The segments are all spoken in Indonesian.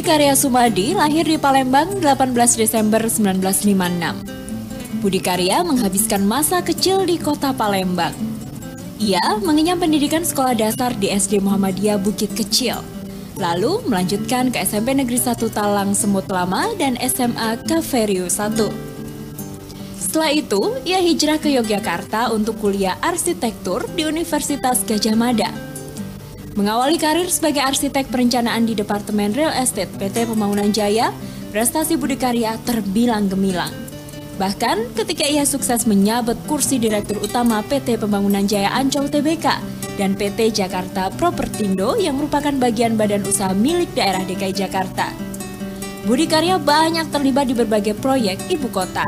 Karya Sumadi lahir di Palembang 18 Desember 1956. Budi Karya menghabiskan masa kecil di kota Palembang. Ia mengenyam pendidikan sekolah dasar di SD Muhammadiyah Bukit Kecil, lalu melanjutkan ke SMP Negeri 1 Talang Semut Lama dan SMA Kaveriu 1. Setelah itu, ia hijrah ke Yogyakarta untuk kuliah arsitektur di Universitas Gadjah Mada. Mengawali karir sebagai arsitek perencanaan di Departemen Real Estate PT Pembangunan Jaya, prestasi Budi Karya terbilang gemilang. Bahkan ketika ia sukses menyabet kursi Direktur Utama PT Pembangunan Jaya Ancol Tbk dan PT Jakarta Propertindo yang merupakan bagian badan usaha milik daerah DKI Jakarta. Budi Karya banyak terlibat di berbagai proyek ibu kota.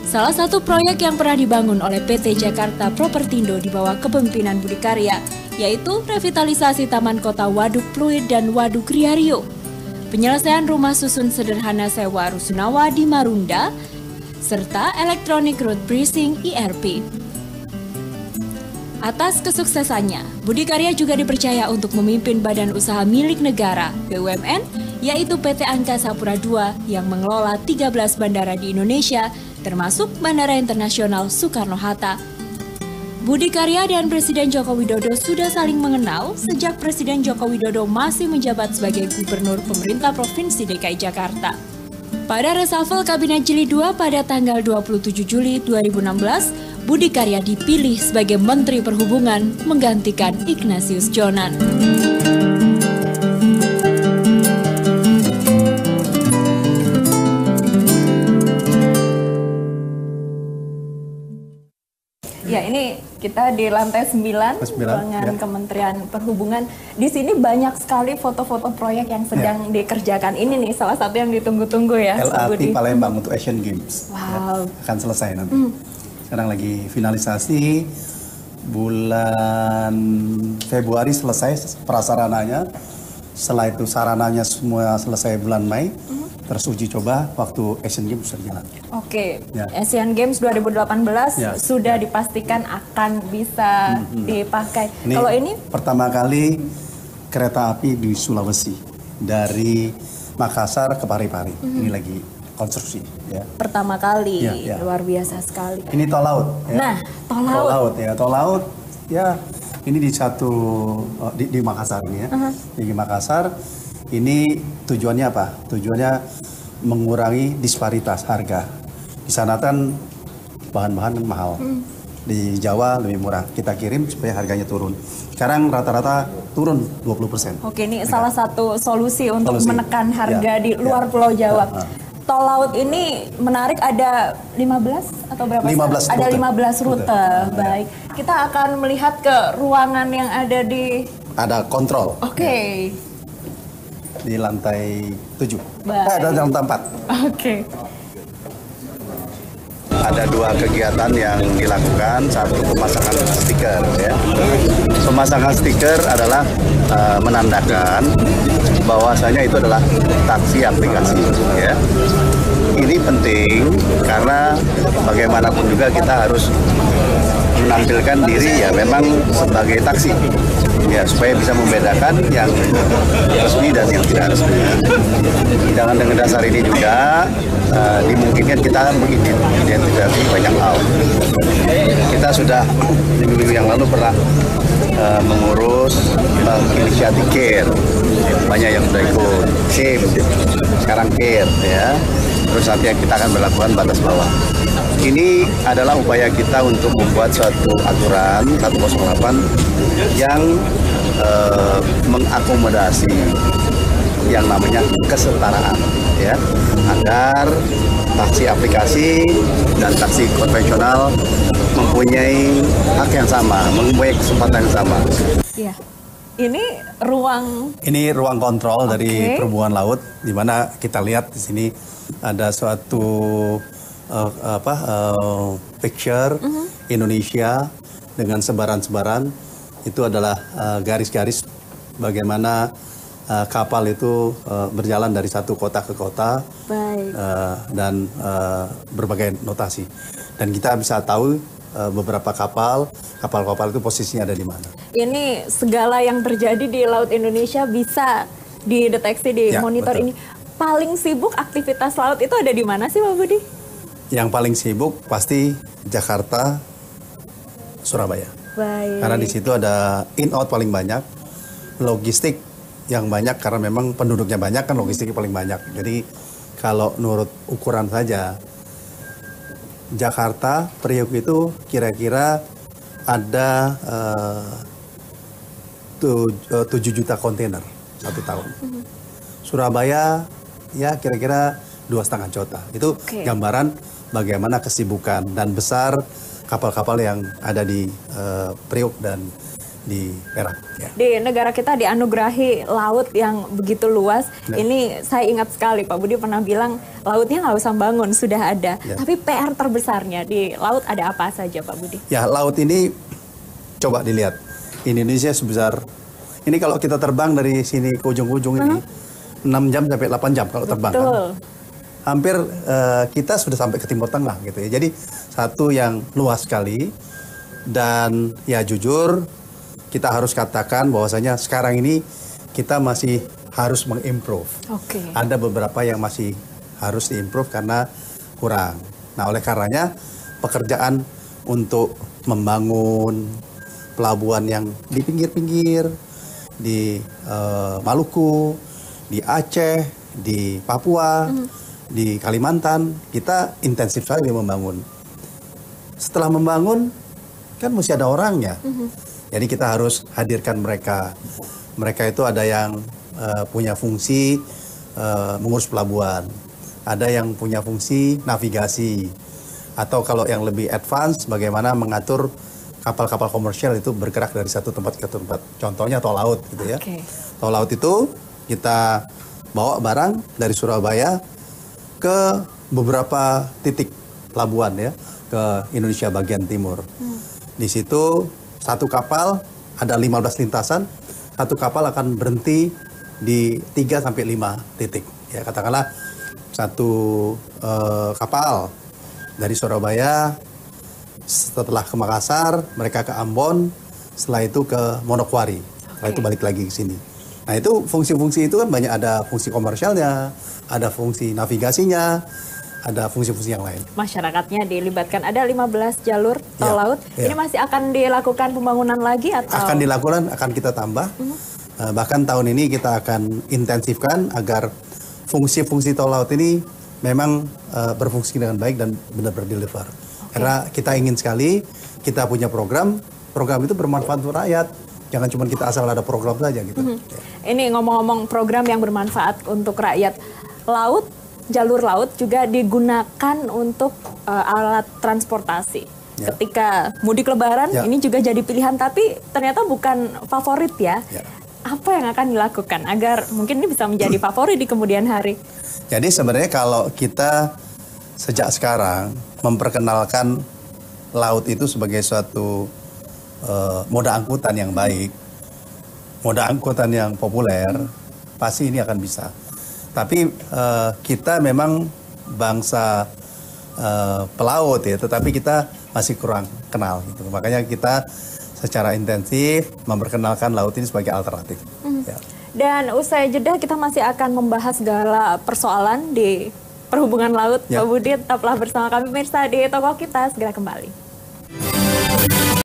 Salah satu proyek yang pernah dibangun oleh PT Jakarta Propertindo di bawah kepemimpinan Budi Karya yaitu revitalisasi Taman Kota Waduk Pluit dan Waduk Riario, penyelesaian rumah susun sederhana sewa Rusunawa di Marunda, serta Electronic Road Pricing ERP. Atas kesuksesannya, Budi Karya juga dipercaya untuk memimpin badan usaha milik negara BUMN, yaitu PT Angkasa Pura II yang mengelola 13 bandara di Indonesia, termasuk Bandara Internasional Soekarno-Hatta. Budi Karya dan Presiden Joko Widodo sudah saling mengenal sejak Presiden Joko Widodo masih menjabat sebagai Gubernur Pemerintah Provinsi DKI Jakarta. Pada reshuffle Kabinet Jilid 2 pada tanggal 27 Juli 2016, Budi Karya dipilih sebagai Menteri Perhubungan menggantikan Ignatius Jonan. Ya, ini kita di lantai 9 ruangan Kementerian Perhubungan. Di sini banyak sekali foto-foto proyek yang sedang dikerjakan. Ini nih salah satu yang ditunggu-tunggu ya. LRT Palembang untuk Asian Games. Wow. Akan selesai nanti. Sekarang lagi finalisasi. Bulan Februari selesai prasarananya. Setelah itu sarananya semua selesai bulan Mei. Terus uji coba waktu Asian Games berjalan. Oke, Asian Games 2018 sudah dipastikan akan bisa dipakai. Kalau ini pertama kali kereta api di Sulawesi dari Makassar ke Parepare. Ini lagi konstruksi. Ya. Pertama kali, luar biasa sekali. Ini tol laut. Ya. Nah, tol laut. Ya, ini di di Makassar ini ya. Di Makassar. Ini tujuannya apa? Tujuannya mengurangi disparitas harga. Di sana kan bahan-bahan mahal. Di Jawa lebih murah. Kita kirim supaya harganya turun. Sekarang rata-rata turun 20%. Oke, ini salah satu solusi untuk menekan harga di luar Pulau Jawa. Tol laut ini menarik, ada 15 atau berapa? 15 ada 15 rute. Baik. Kita akan melihat ke ruangan yang ada di... Ada kontrol. Oke. Di lantai 7. Ada lantai 4. Oke. Ada dua kegiatan yang dilakukan. Satu, pemasangan stiker. Ya. Pemasangan stiker adalah menandakan bahwasanya itu adalah taksi aplikasi. Ya. Ini penting karena bagaimanapun juga kita harus menampilkan diri ya memang sebagai taksi. Ya, supaya bisa membedakan yang resmi dan yang tidak resmi. Dengan dasar ini juga dimungkinkan kita mengidentifikasi banyak hal. Kita sudah minggu yang lalu pernah mengurus inisiatif CARE. Banyak yang sudah ikut SIM, sekarang CARE ya. Terus nanti kita akan melakukan batas bawah. Ini adalah upaya kita untuk membuat suatu aturan 108 yang mengakomodasi yang namanya kesetaraan, ya, agar taksi aplikasi dan taksi konvensional mempunyai hak yang sama, mempunyai kesempatan yang sama. Iya. Ini ruang kontrol dari Perhubungan Laut, di mana kita lihat di sini ada suatu picture Indonesia dengan sebaran-sebaran. Itu adalah garis-garis bagaimana kapal itu berjalan dari satu kota ke kota. Baik. Dan berbagai notasi. Dan kita bisa tahu beberapa kapal itu posisinya ada di mana. Ini segala yang terjadi di Laut Indonesia bisa dideteksi di Ya, monitor betul. ini. Paling sibuk aktivitas laut itu ada di mana sih Pak Budi? Yang paling sibuk pasti Jakarta, Surabaya. Baik. Karena di situ ada in-out paling banyak, logistik yang banyak karena memang penduduknya banyak kan logistiknya paling banyak. Jadi kalau menurut ukuran saja, Jakarta, Priok itu kira-kira ada 7 juta kontainer satu tahun. Surabaya ya kira-kira 2,5 juta. Itu Oke. gambaran bagaimana kesibukan dan besar kapal-kapal yang ada di Priok dan di Perak. Ya. Di negara kita dianugerahi laut yang begitu luas. Ya. Ini saya ingat sekali Pak Budi pernah bilang lautnya nggak usah bangun, sudah ada. Ya. Tapi PR terbesarnya di laut ada apa saja Pak Budi? Ya, laut ini coba dilihat. Indonesia sebesar ini kalau kita terbang dari sini ke ujung-ujung ini 6 jam sampai 8 jam kalau terbang kan. Betul. Hampir kita sudah sampai ke Timur Tengah gitu ya. Jadi satu yang luas sekali dan ya jujur kita harus katakan bahwasanya sekarang ini kita masih harus mengimprove. Oke. Ada beberapa yang masih harus diimprove karena kurang. Nah, oleh karenanya pekerjaan untuk membangun pelabuhan yang di pinggir-pinggir, di Maluku, di Aceh, di Papua, di Kalimantan, kita intensif sekali membangun. Setelah membangun, kan mesti ada orangnya. Jadi kita harus hadirkan mereka. Mereka itu ada yang punya fungsi mengurus pelabuhan, ada yang punya fungsi navigasi, atau kalau yang lebih advance, bagaimana mengatur kapal-kapal komersial itu bergerak dari satu tempat ke tempat. Contohnya tol laut, gitu ya. Oke. Tol laut itu kita bawa barang dari Surabaya ke beberapa titik pelabuhan ya, ke Indonesia bagian timur. Di situ satu kapal ada 15 lintasan, satu kapal akan berhenti di 3 sampai 5 titik. Ya, katakanlah satu kapal dari Surabaya, setelah ke Makassar, mereka ke Ambon, setelah itu ke Manokwari, setelah itu balik lagi ke sini. Nah, itu fungsi-fungsi itu kan banyak, ada fungsi komersialnya, ada fungsi navigasinya, ada fungsi-fungsi yang lain. Masyarakatnya dilibatkan. Ada 15 jalur tol Ya, laut. ya. Ini masih akan dilakukan pembangunan lagi atau? Akan dilakukan, akan kita tambah. Bahkan tahun ini kita akan intensifkan agar fungsi-fungsi tol laut ini memang berfungsi dengan baik dan benar-benar deliver. Karena kita ingin sekali, kita punya program itu bermanfaat untuk rakyat. Jangan cuma kita asal ada program saja gitu. Ini ngomong-ngomong program yang bermanfaat untuk rakyat. Jalur laut juga digunakan untuk alat transportasi. Ya. Ketika mudik lebaran, Ya. ini juga jadi pilihan, tapi ternyata bukan favorit ya. Ya. Apa yang akan dilakukan agar mungkin ini bisa menjadi favorit di kemudian hari? Jadi sebenarnya kalau kita sejak sekarang memperkenalkan laut itu sebagai suatu moda angkutan yang baik, moda angkutan yang populer, pasti ini akan bisa. Tapi kita memang bangsa pelaut ya, tetapi kita masih kurang kenal gitu. Makanya kita secara intensif memperkenalkan laut ini sebagai alternatif. Ya. Dan usai jeda kita masih akan membahas segala persoalan di perhubungan laut. Ya. Pak Budi tetaplah bersama kami pemirsa di Toko Kita, segera kembali.